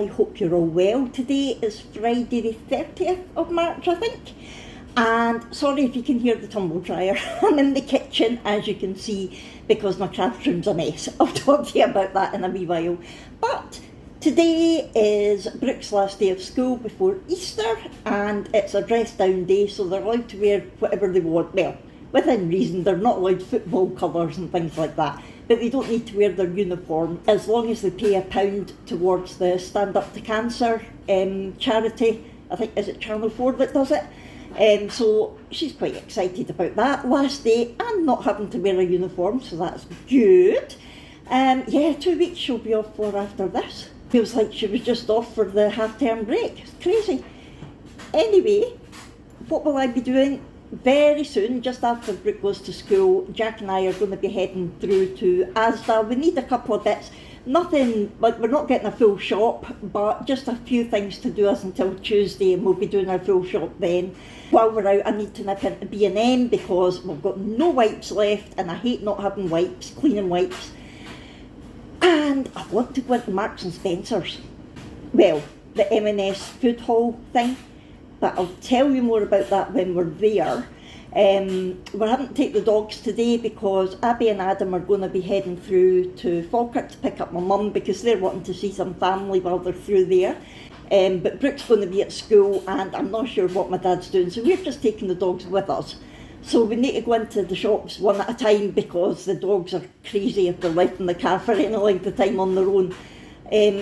I hope you're all well. Today is Friday the 30th of March, I think. And sorry if you can hear the tumble dryer. I'm in the kitchen, as you can see, because my craft room's a mess. I'll talk to you about that in a wee while. But today is Brooke's last day of school before Easter, and it's a dress down day, so they're allowed to wear whatever they want. Well, within reason. They're not allowed football colours and things like that, but they don't need to wear their uniform as long as they pay £1 towards the Stand Up to Cancer charity. I think, is it Channel 4 that does it? So she's quite excited about that last day and not having to wear a uniform, so that's good. Yeah, 2 weeks she'll be off for after this. Feels like she was just off for the half-term break. It's crazy. Anyway, what will I be doing? Very soon, just after Brooke goes to school, Jack and I are going to be heading through to Asda. We need a couple of bits. Nothing, like we're not getting a full shop, but just a few things to do us until Tuesday, and we'll be doing our full shop then. While we're out, I need to nip into B&M because we've got no wipes left, and I hate not having wipes, cleaning wipes. And I want to go into Marks and Spencer's. Well, the M&S food hall thing. But I'll tell you more about that when we're there. We're having to take the dogs today because Abby and Adam are going to be heading through to Falkirk to pick up my mum because they're wanting to see some family while they're through there. But Brooke's going to be at school and I'm not sure what my dad's doing, so we're just taking the dogs with us. So we need to go into the shops one at a time because the dogs are crazy if they're left in the car for any length of time on their own.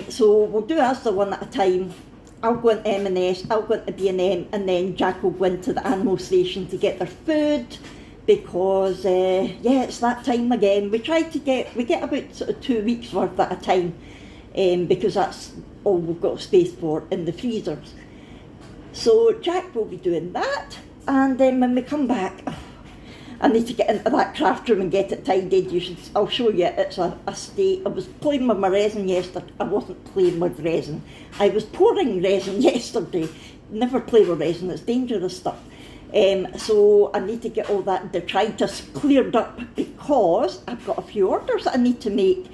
So we'll do Asda one at a time. I'll go into M&S, I'll go into B&M, and then Jack will go into the animal station to get their food because, yeah, it's that time again. We get about sort of 2 weeks worth at a time because that's all we've got space for in the freezers. So Jack will be doing that, and then when we come back, I need to get into that craft room and get it tidied. I'll show you, it's a state. I was playing with my resin yesterday. I wasn't playing with resin. I was pouring resin yesterday. Never play with resin, it's dangerous stuff. So I need to get all that detritus cleared up because I've got a few orders that I need to make.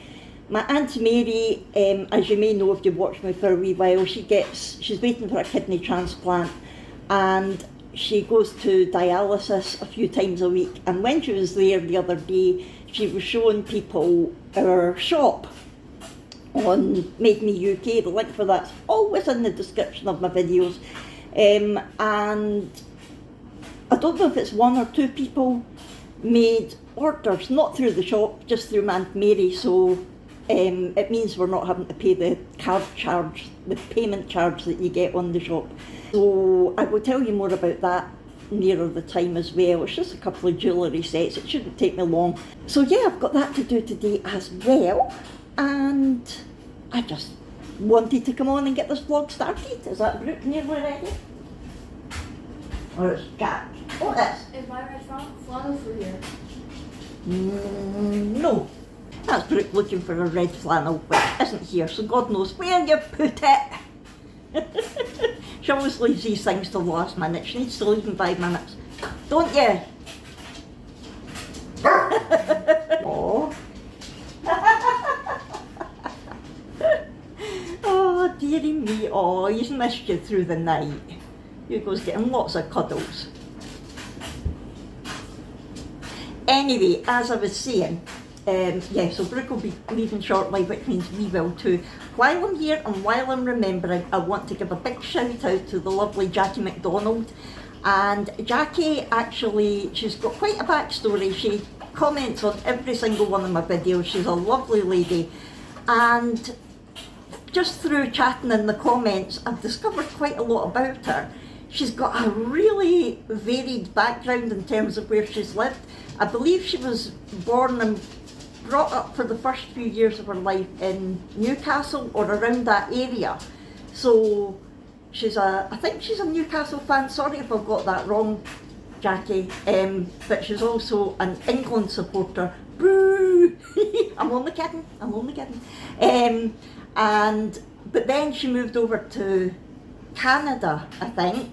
My Aunt Mary, as you may know if you've watched me for a wee while, she's waiting for a kidney transplant, and she goes to dialysis a few times a week, and when she was there the other day, she was showing people our shop on Made Me UK. The link for that's always in the description of my videos. And I don't know if it's 1 or 2 people made orders, not through the shop, just through my Aunt Mary, so it means we're not having to pay the card charge, the payment charge that you get on the shop. So I will tell you more about that nearer the time as well. It's just a couple of jewellery sets, it shouldn't take me long. So yeah, I've got that to do today as well, and I just wanted to come on and get this vlog started. Is that Brooke nearly ready? Or it's Jack? Oh, it is. Is my red flannel for here? No. That's Brooke looking for a red flannel, which isn't here, so God knows where you put it. She always leaves these things till the last minute. She needs to leave in 5 minutes. Don't you? Oh. Oh, dearie me. Oh, he's missed you through the night. Hugo's getting lots of cuddles. Anyway, as I was saying, yeah, so Brooke will be leaving shortly, which means we will too. While I'm here and while I'm remembering, I want to give a big shout out to the lovely Jackie McDonald. And Jackie, actually, she's got quite a backstory. She comments on every single one of my videos. She's a lovely lady. And just through chatting in the comments, I've discovered quite a lot about her. She's got a really varied background in terms of where she's lived. I believe she was born and brought up for the first few years of her life in Newcastle or around that area. So I think she's a Newcastle fan. Sorry if I've got that wrong, Jackie. But she's also an England supporter. Boo! I'm only kidding. But then she moved over to Canada, I think,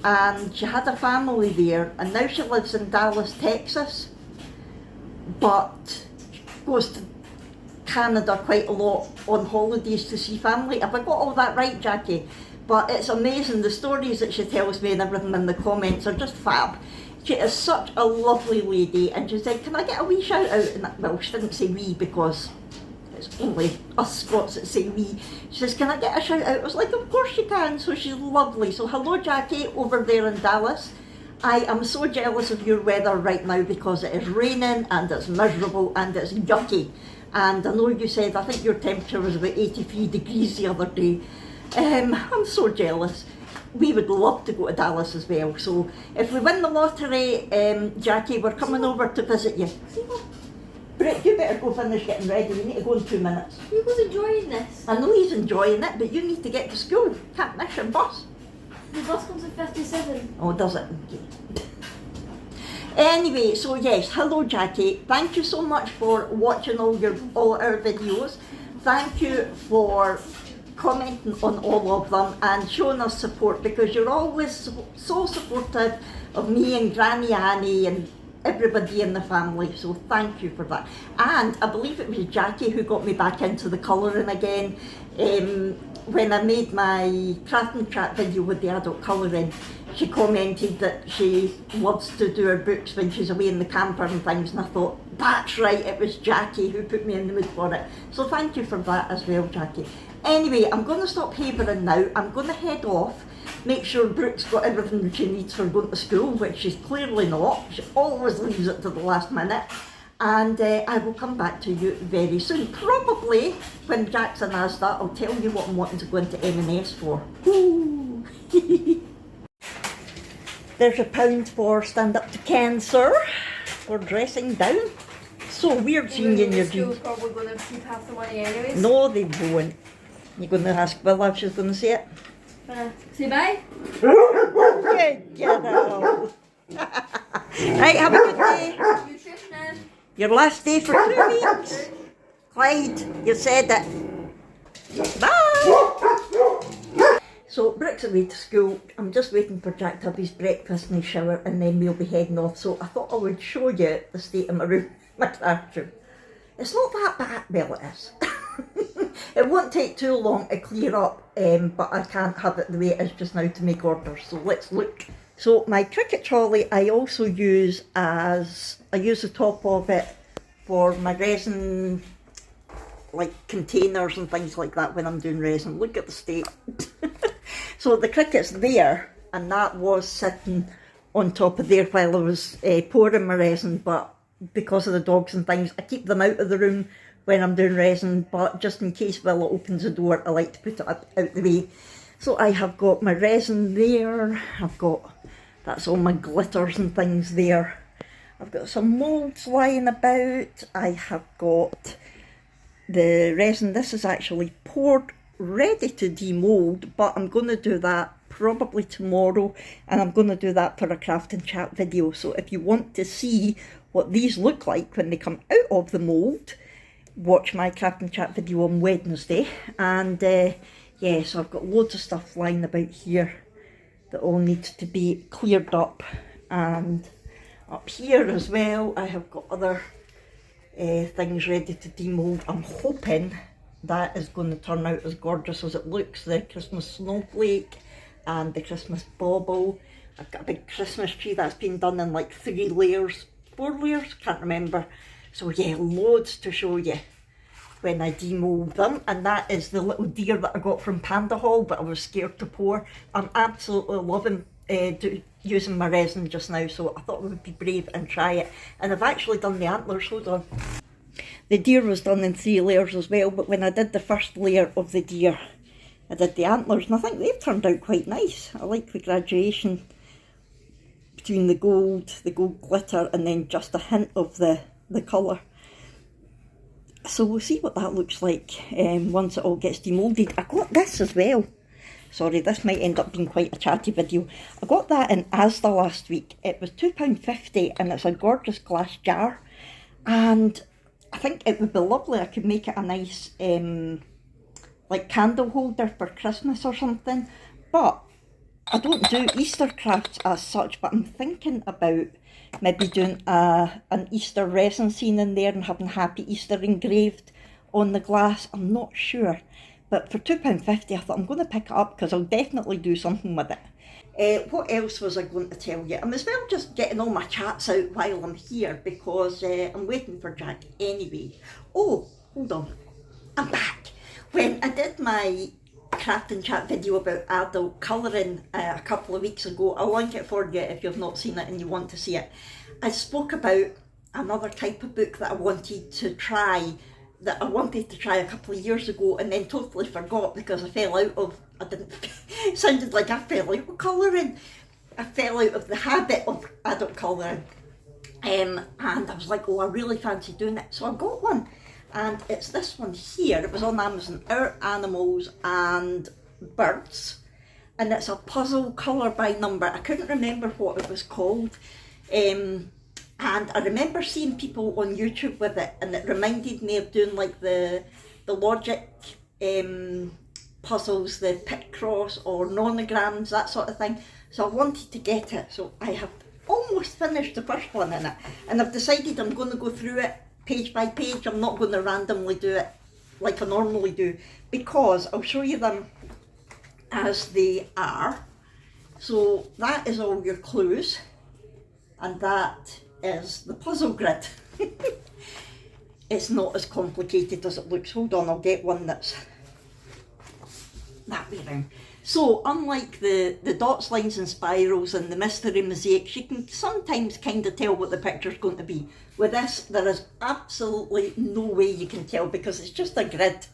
and she had a family there, and now she lives in Dallas, Texas, but goes to Canada quite a lot on holidays to see family. Have I got all that right, Jackie? But it's amazing, the stories that she tells me and everything in the comments are just fab. She is such a lovely lady, and she said, can I get a wee shout out? And well, she didn't say we because it's only us Scots that say we. She says, can I get a shout out? I was like, of course you can. So she's lovely. So hello, Jackie, over there in Dallas. I am so jealous of your weather right now because it is raining and it's miserable and it's yucky. And I know you said, I think your temperature was about 83 degrees the other day. I'm so jealous. We would love to go to Dallas as well. So if we win the lottery, Jackie, we're coming over to visit you. Brett, you better go finish getting ready. We need to go in 2 minutes. He was enjoying this. I know he's enjoying it, but you need to get to school. Can't miss your bus. The bus comes at 57. Oh, does it? Okay. Anyway, so yes, hello Jackie. Thank you so much for watching all our videos. Thank you for commenting on all of them and showing us support, because you're always so supportive of me and Granny Annie and everybody in the family, so thank you for that. And I believe it was Jackie who got me back into the colouring again. When I made my craft and chat video with the adult colouring, she commented that she loves to do her books when she's away in the camper and things, and I thought, that's right, it was Jackie who put me in the mood for it. So thank you for that as well, Jackie. Anyway, I'm going to stop havering now. I'm going to head off, make sure Brooke's got everything that she needs for going to school, which she's clearly not. She always leaves it to the last minute. And I will come back to you very soon. Probably when Jackson has that, I'll tell you what I'm wanting to go into M&S for. Ooh. There's £1 for Stand Up to Cancer for dressing down. So weird seeing you in your jeans. Probably going to keep half the money anyways. No, they won't. You're going to ask Willa if she's going to say it? Say bye. Good girl. Right, have a good day. Nutritionist. Your last day for 2 weeks. Clyde, you said it. Bye. So Brooke's away to school. I'm just waiting for Jack to have his breakfast and his shower, and then we'll be heading off. So I thought I would show you the state of my room, my classroom. It's not that bad. Well, it is. It won't take too long to clear up, but I can't have it the way it is just now to make orders. So let's look. So my cricket trolley I also use the top of it for my resin, like containers and things like that when I'm doing resin. Look at the state. So the cricket's there, and that was sitting on top of there while I was pouring my resin, but because of the dogs and things, I keep them out of the room when I'm doing resin, but just in case Willa opens the door, I like to put it out the way. So I have got my resin there, that's all my glitters and things there. I've got some moulds lying about. I have got the resin. This is actually poured, ready to demould, but I'm going to do that probably tomorrow, and I'm going to do that for a craft and chat video. So if you want to see what these look like when they come out of the mould, watch my craft and chat video on Wednesday. And yeah, so I've got loads of stuff lying about here that all needs to be cleared up, and up here as well I have got other things ready to demould. I'm hoping that is going to turn out as gorgeous as it looks. The Christmas snowflake and the Christmas bauble. I've got a big Christmas tree that's been done in like 3 layers, 4 layers, can't remember. So yeah, loads to show you when I demould them. And that is the little deer that I got from Pandahall, but I was scared to pour. I'm absolutely loving using my resin just now, so I thought I would be brave and try it. And I've actually done the antlers, hold on. The deer was done in 3 layers as well, but when I did the first layer of the deer, I did the antlers, and I think they've turned out quite nice. I like the graduation between the gold glitter, and then just a hint of the colour. So we'll see what that looks like once it all gets demoulded. I got this as well. Sorry, this might end up being quite a chatty video. I got that in Asda last week. It was £2.50, and it's a gorgeous glass jar. And I think it would be lovely. I could make it a nice like candle holder for Christmas or something. But I don't do Easter crafts as such, but I'm thinking about maybe doing an Easter resin scene in there and having Happy Easter engraved on the glass, I'm not sure. But for £2.50 I thought I'm going to pick it up because I'll definitely do something with it. What else was I going to tell you? I'm as well just getting all my chats out while I'm here because I'm waiting for Jack anyway. Oh, hold on, I'm back. When I did my craft and chat video about adult colouring a couple of weeks ago, I'll link it for you if you've not seen it and you want to see it. I spoke about another type of book that I wanted to try a couple of years ago and then totally forgot because I fell out of, it sounded like I fell out of colouring. I fell out of the habit of adult colouring. And I was like, oh, I really fancy doing it. So I got one. And it's this one here. It was on Amazon, Our Animals and Birds. And it's a puzzle colour by number. I couldn't remember what it was called. And I remember seeing people on YouTube with it, and it reminded me of doing like the logic puzzles, the Picross or nonograms, that sort of thing. So I wanted to get it. So I have almost finished the first one in it, and I've decided I'm going to go through it page by page. I'm not going to randomly do it like I normally do, because I'll show you them as they are. So that is all your clues, and that is the puzzle grid. It's not as complicated as it looks. Hold on, I'll get one that's that way round. So unlike the dots, lines and spirals and the mystery mosaics, you can sometimes kind of tell what the picture's going to be. With this, there is absolutely no way you can tell because it's just a grid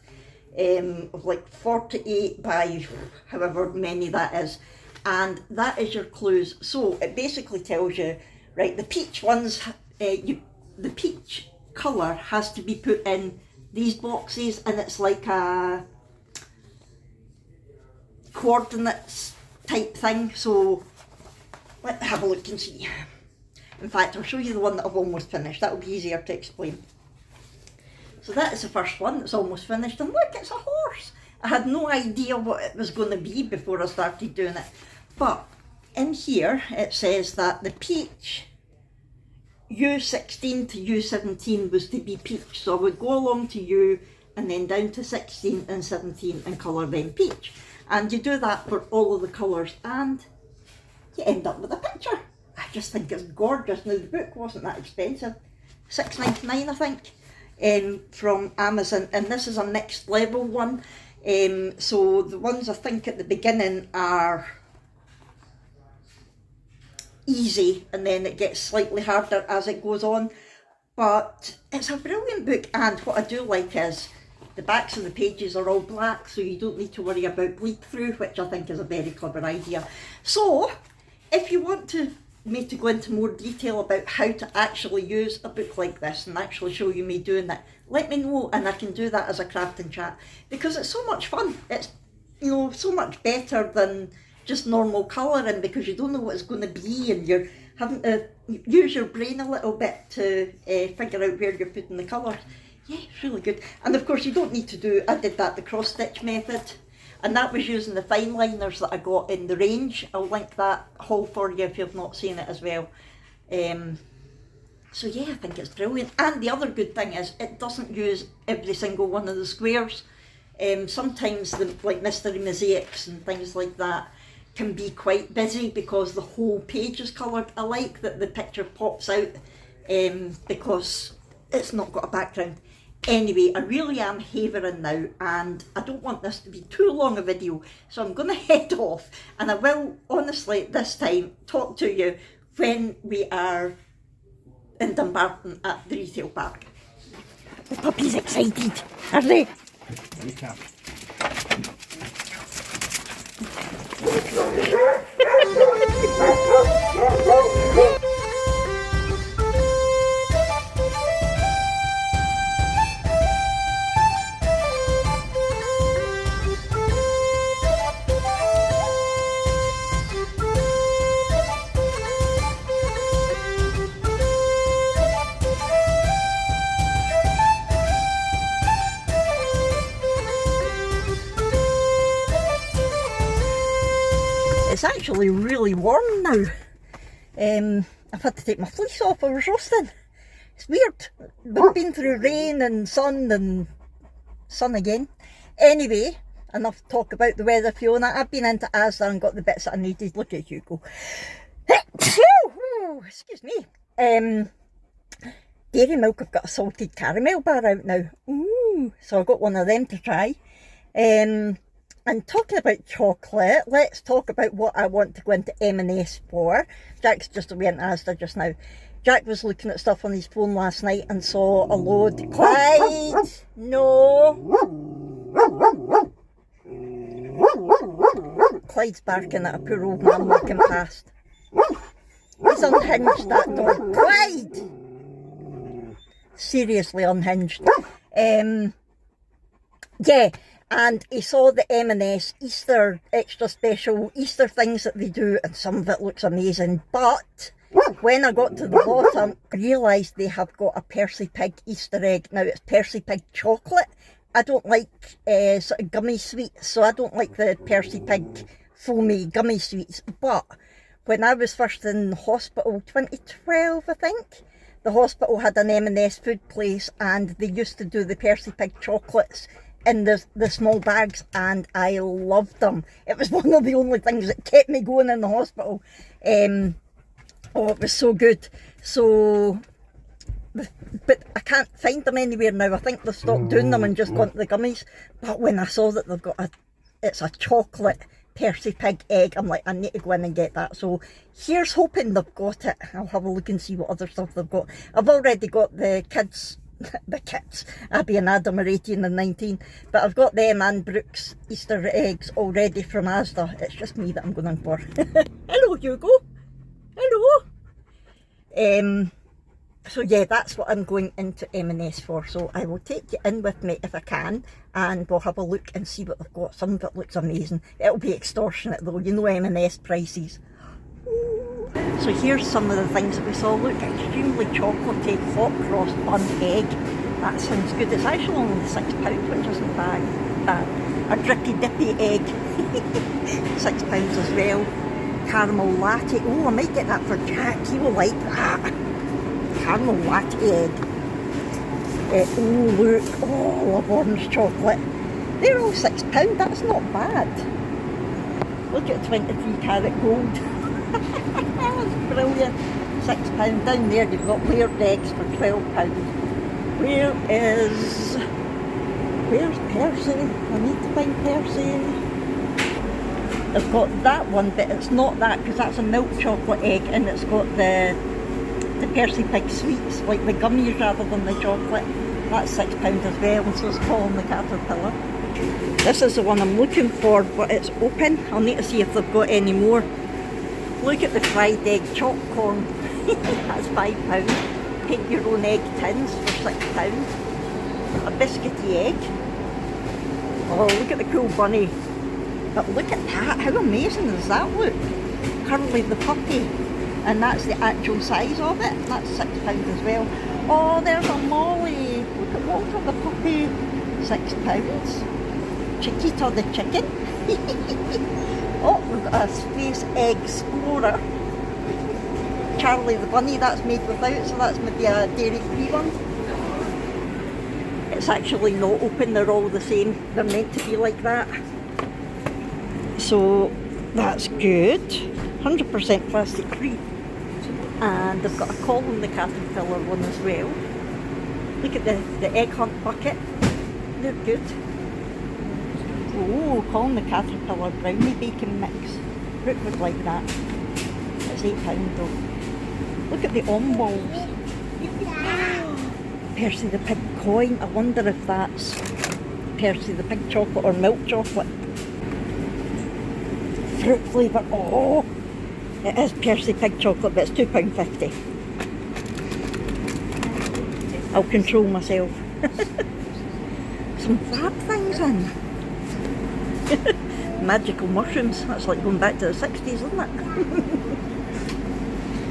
of like 48 by however many that is. And that is your clues. So it basically tells you, right, the peach ones, the peach colour has to be put in these boxes, and it's like a coordinates type thing. So let's have a look and see. In fact, I'll show you the one that I've almost finished. That'll be easier to explain. So that is the first one that's almost finished, and look, it's a horse. I had no idea what it was going to be before I started doing it. But in here it says that the peach U16 to U17 was to be peach. So I would go along to U and then down to 16 and 17 and colour them peach. And you do that for all of the colours and you end up with a picture. I just think it's gorgeous. Now the book wasn't that expensive, $6.99 I think, from Amazon, and this is a next level one. So the ones I think at the beginning are easy, and then it gets slightly harder as it goes on. But it's a brilliant book, and what I do like is the backs of the pages are all black, so you don't need to worry about bleed through, which I think is a very clever idea. So if you want me to go into more detail about how to actually use a book like this and actually show you me doing it, let me know, and I can do that as a craft and chat, because it's so much fun. It's, you know, so much better than just normal colouring, because you don't know what it's going to be and you're having to use your brain a little bit to figure out where you're putting the colours. Yeah, it's really good. And of course you don't need to do, I did that the cross stitch method, and that was using the fine liners that I got in the range. I'll link that haul for you if you've not seen it as well. So yeah, I think it's brilliant. And the other good thing is it doesn't use every single one of the squares. Sometimes the like mystery mosaics and things like that can be quite busy because the whole page is coloured. I like that the picture pops out because it's not got a background. Anyway, I really am havering now, and I don't want this to be too long a video, so I'm going to head off, and I will honestly this time talk to you when we are in Dumbarton at the retail park. The puppy's excited, are they? Yeah. It's actually really warm now. I've had to take my fleece off, I was roasting. It's weird. We've been through rain and sun and sun again. Anyway, enough talk about the weather, Fiona. I've been into Asda and got the bits that I needed. Look at Hugo. Excuse me. Dairy Milk have got a salted caramel bar out now. Ooh, so I got one of them to try. And talking about chocolate, let's talk about what I want to go into M&S for. Jack's just away into Asda just now. Jack was looking at stuff on his phone last night and saw a load. Clyde! No! Clyde's barking at a poor old man walking past. He's unhinged, that dog. Clyde! Seriously unhinged. Yeah, and he saw the M&S Easter extra special Easter things that they do, and some of it looks amazing, but when I got to the bottom, I realised they have got a Percy Pig Easter egg. Now it's Percy Pig chocolate. I don't like sort of gummy sweets, so I don't like the Percy Pig foamy gummy sweets, but when I was first in hospital, 2012 I think, the hospital had an M&S food place and they used to do the Percy Pig chocolates in the small bags, and I loved them. It was one of the only things that kept me going in the hospital. Oh, it was so good. So, but I can't find them anywhere now. I think they've stopped doing them and just gone to the gummies. But when I saw that they've got it's a chocolate Percy Pig egg, I'm like, I need to go in and get that. So here's hoping they've got it. I'll have a look and see what other stuff they've got. I've already got the kids, Abby and Adam are 18 and 19, but I've got them and Brooke's Easter eggs already from Asda. It's just me that I'm going in for. Hello, Hugo. Hello. So yeah, that's what I'm going into M&S for. So I will take you in with me if I can, and we'll have a look and see what they've got. Some of it looks amazing. It'll be extortionate though, you know M&S prices. Ooh. So here's some of the things that we saw. Look, extremely chocolatey hot cross bun egg. That sounds good. It's actually only £6, which isn't bad. A drippy dippy egg, £6 as well. Caramel latte. Oh, I might get that for Jack. He will like that. Caramel latte egg. Oh look, oh, I love orange chocolate. They're all £6, that's not bad. Look at 23 carat gold. That's brilliant. £6 down there. You've got layered eggs for £12. Where's Percy? I need to find Percy. I've got that one, but it's not that because that's a milk chocolate egg, and it's got the Percy Pig sweets, like the gummies rather than the chocolate. That's £6 as well, and so is Colin the Caterpillar. This is the one I'm looking for, but it's open. I'll need to see if they've got any more. Look at the fried egg chopped corn. That's £5. Paint your own egg tins for £6. A biscuity egg. Oh, look at the cool bunny. But look at that, how amazing does that look? Curly the puppy, and that's the actual size of it. That's £6 as well. Oh, there's a Molly. Look at Walter the puppy, £6. Chiquita the chicken. Oh, we've got a Space Egg Explorer. Charlie the bunny, that's made without, so that's maybe a dairy-free one. It's actually not open, they're all the same. They're meant to be like that. So that's good. 100% plastic free. And they've got a Colin the Caterpillar one as well. Look at the egg hunt bucket. They're good. Oh, Colin the Caterpillar brownie bacon mix. Brooke would like that. It's £8 though. Look at the balls. Percy the Pig coin. I wonder if that's Percy the Pig chocolate or milk chocolate. Fruit flavour. Oh, it is Percy Pig chocolate, but it's £2.50. I'll control myself. Some fab things in. Magical mushrooms. That's like going back to the 60s, isn't it?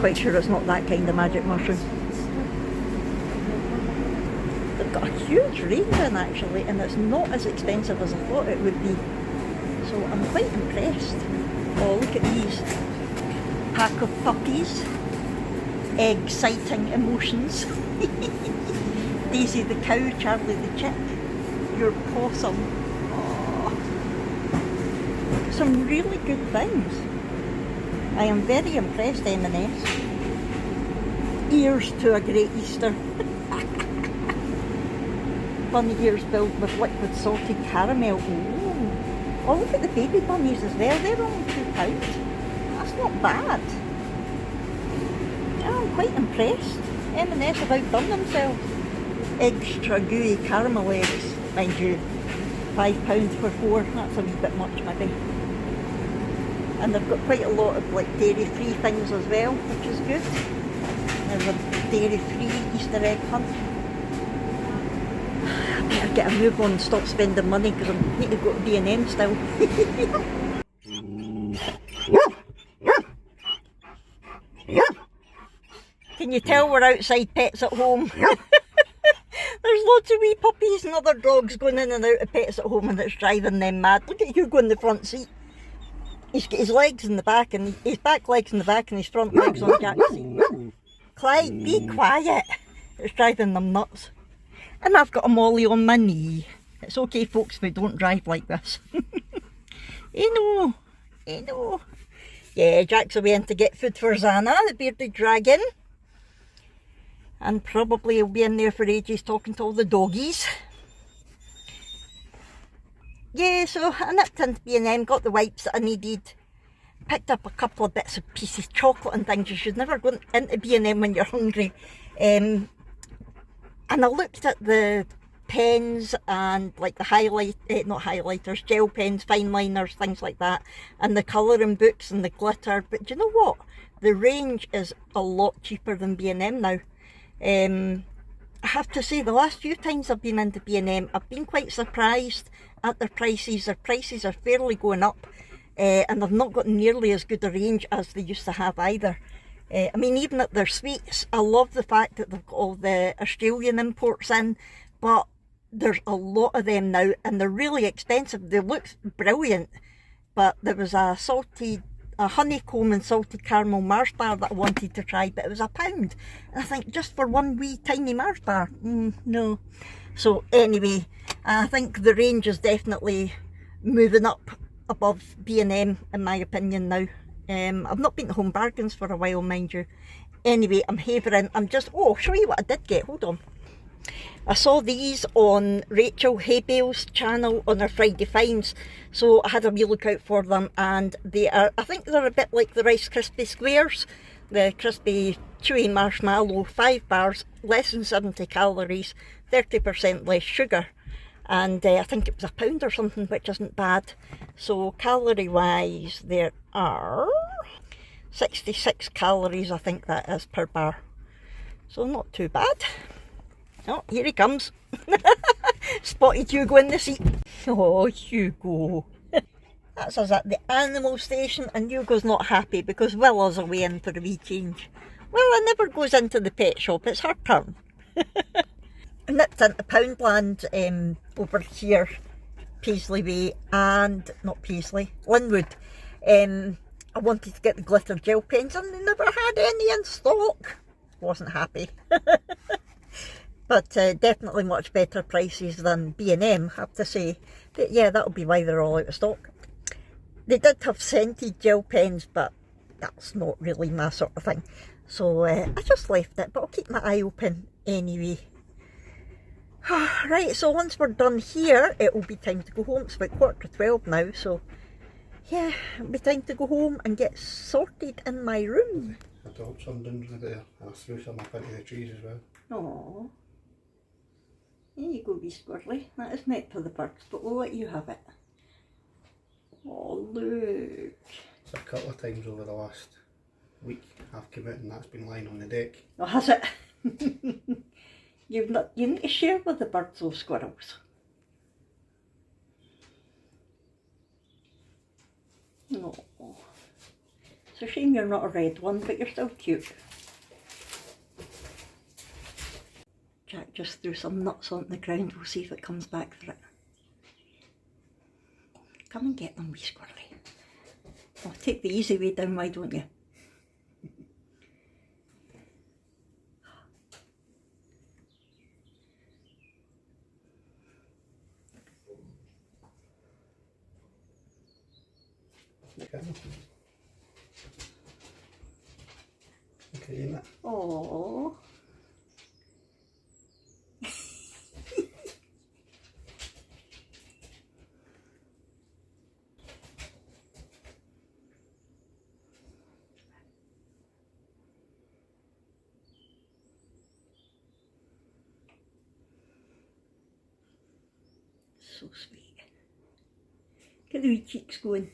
Quite sure it's not that kind of magic mushroom. They've got a huge range in actually, and it's not as expensive as I thought it would be. So I'm quite impressed. Oh, look at these. Pack of puppies. Exciting emotions. Daisy the cow, Charlie the chick. your possum. Oh, some really good things. I am very impressed, M&S. Ears to a Great Easter. Bunny ears filled with liquid salted caramel. Ooh. Oh, look at the baby bunnies as well. They're only £2. That's not bad. Yeah, I'm quite impressed. M&S have outdone themselves. Extra gooey caramel eggs, mind you. £5 for 4. That's a wee bit much, maybe. And they've got quite a lot of like dairy-free things as well, which is good. There's a dairy-free Easter egg hunt. I better get a move on and stop spending money because I need to go to B&M still. Can you tell we're outside Pets at Home? There's loads of wee puppies and other dogs going in and out of Pets at Home, and it's driving them mad. Look at Hugo in the front seat. He's got his legs in the back, and his back legs in the back and his front legs on Jack's seat. Clyde, be quiet. It's driving them nuts. And I've got a Molly on my knee. It's okay, folks, if we don't drive like this. I know. Yeah, Jack's away in to get food for Zana, the bearded dragon. And probably he'll be in there for ages talking to all the doggies. Yeah, so I nipped into B&M, got the wipes that I needed. Picked up a couple of bits of pieces of chocolate and things. You should never go into B&M when you're hungry. And I looked at the pens and like the not highlighters, gel pens, fine liners, things like that, and the colouring books and the glitter. But do you know what? The range is a lot cheaper than B&M now. I have to say, the last few times I've been into B&M, I've been quite surprised at their prices. Their prices are fairly going up, and they've not got nearly as good a range as they used to have either. I mean, even at their sweets, I love the fact that they've got all the Australian imports in, but there's a lot of them now, and they're really expensive. They look brilliant, but there was a honeycomb and salted caramel Mars bar that I wanted to try, but it was £1. And I think just for one wee tiny Mars bar, no. So anyway, I think the range is definitely moving up above B&M in my opinion now. I've not been to Home Bargains for a while, mind you. Anyway, I'm havering, I'll show you what I did get, hold on. I saw these on Rachel Haybale's channel on her Friday Finds, so I had a wee look out for them, and they are, I think they're a bit like the Rice Krispie Squares, the crispy chewy marshmallow, 5 bars, less than 70 calories, 30% less sugar, and I think it was £1 or something, which isn't bad. So calorie wise there are 66 calories, I think that is, per bar, so not too bad. Oh, here he comes. Spotted Hugo in the seat. Oh, Hugo. That's us at the animal station, and Hugo's not happy because Willa's away in for a wee change. Willa never goes into the pet shop, it's her turn. I nipped into Poundland over here, Paisley Way, and, not Paisley, Linwood. I wanted to get the glitter gel pens and they never had any in stock. Wasn't happy. But definitely much better prices than B&M, I have to say. But yeah, that'll be why they're all out of stock. They did have scented gel pens, but that's not really my sort of thing. So I just left it, but I'll keep my eye open anyway. Right, so once we're done here, it will be time to go home. It's about 11:45 now, so yeah, it'll be time to go home and get sorted in my room. I dropped some duns in there, and I threw some up into the trees as well. Aww. There you go, wee Squirrely. That is meant for the birds, but we'll let you have it. Oh, look. So a couple of times over the last week I've come out and that's been lying on the deck. Oh, has it? You need to share with the birds, those squirrels. No. It's a shame you're not a red one, but you're still cute. Jack just threw some nuts on the ground. We'll see if it comes back for it. Come and get them, wee Squirrely. Oh, take the easy way down, why don't you? Okay, in that. Oh. So sweet. Get the wee cheeks going.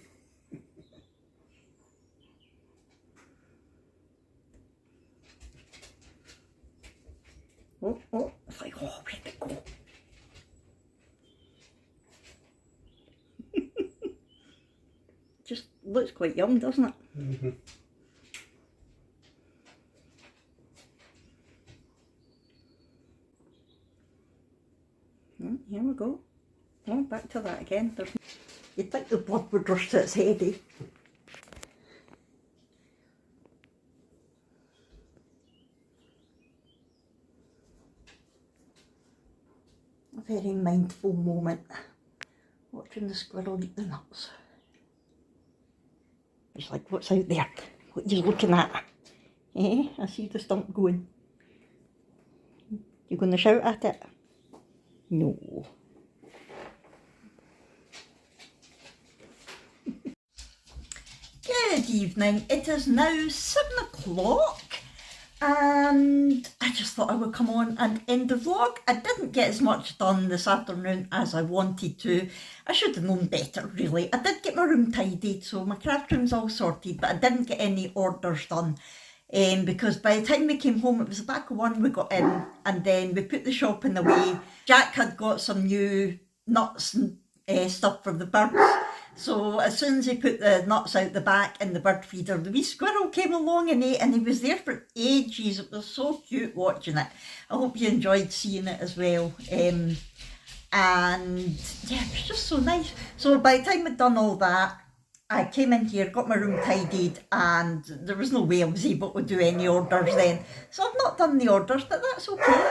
Oh, it's like, oh, where'd it go? Just looks quite yum, doesn't it? Mm-hmm. Here we go. Oh, back to that again. You'd think the blood would rush to its head, eh? A very mindful moment, watching the squirrel eat the nuts. It's like, what's out there? What are you looking at? Eh? I see the stump going. You going to shout at it? No. Good evening. It is now 7 o'clock and I just thought I would come on and end the vlog. I didn't get as much done this afternoon as I wanted to. I should have known better, really. I did get my room tidied, so my craft room's all sorted, but I didn't get any orders done. Because by the time we came home, it was the back of 1 we got in, and then we put the shopping away. Jack had got some new nuts and stuff for the birds. So as soon as he put the nuts out the back in the bird feeder, the wee squirrel came along and ate, and he was there for ages. It was so cute watching it. I hope you enjoyed seeing it as well. And yeah, it was just so nice. So by the time I'd done all that, I came in here, got my room tidied, and there was no way I was able to do any orders then. So I've not done the orders, but that's okay.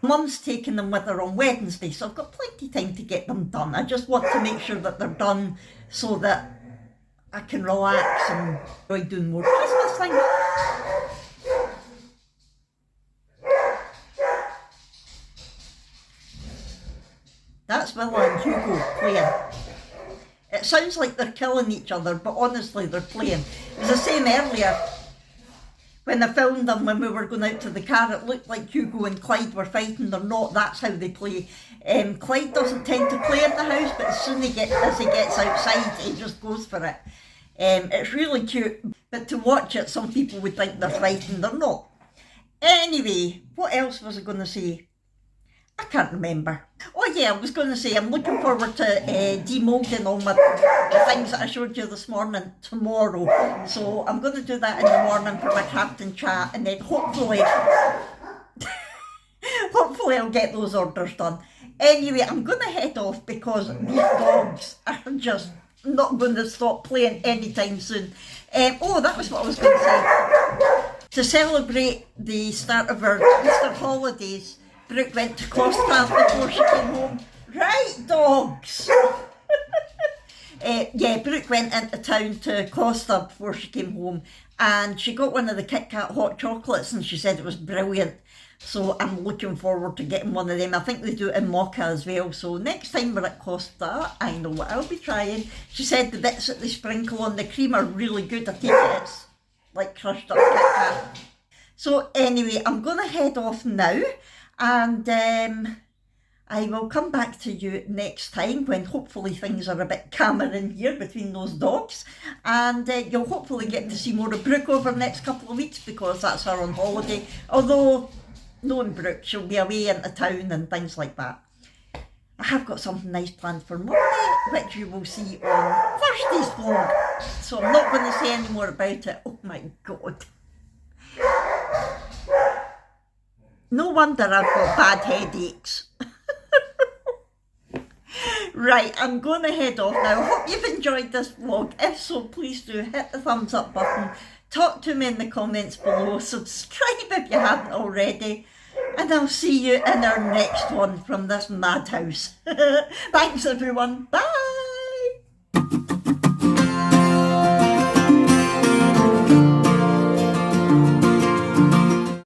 Mum's taking them with her on Wednesday, so I've got plenty of time to get them done. I just want to make sure that they're done so that I can relax and enjoy doing more Christmas things. That's Willa and Hugo playing. It sounds like they're killing each other, but honestly they're playing. It was the same earlier. When I filmed them when we were going out to the car, it looked like Hugo and Clyde were fighting. They're not, that's how they play. Clyde doesn't tend to play in the house, but as soon as he gets outside, he just goes for it. It's really cute, but to watch it, some people would think they're fighting. They're not. Anyway, what else was I going to say? I can't remember. Oh yeah, I was going to say I'm looking forward to demoulding all the things that I showed you this morning tomorrow. So I'm going to do that in the morning for my crafting chat, and then hopefully I'll get those orders done. Anyway, I'm going to head off because these dogs are just not going to stop playing anytime soon. Oh, that was what I was going to say. To celebrate the start of our Easter holidays, Brooke went to Costa before she came home. Right, dogs? Yeah, Brooke went into town to Costa before she came home, and she got one of the Kit Kat hot chocolates, and she said it was brilliant. So I'm looking forward to getting one of them. I think they do it in mocha as well. So next time we're at Costa, I know what I'll be trying. She said the bits that they sprinkle on the cream are really good. I take it it's like crushed up Kit Kat. So anyway, I'm going to head off now. And I will come back to you next time when hopefully things are a bit calmer in here between those dogs. And you'll hopefully get to see more of Brooke over the next couple of weeks because that's her on holiday. Although, knowing Brooke, she'll be away into town and things like that. I have got something nice planned for Monday, which you will see on Thursday's vlog. So I'm not going to say any more about it. Oh my God. No wonder I've got bad headaches. Right, I'm going to head off now. Hope you've enjoyed this vlog. If so, please do hit the thumbs up button. Talk to me in the comments below. Subscribe if you haven't already. And I'll see you in our next one from this madhouse. Thanks everyone. Bye.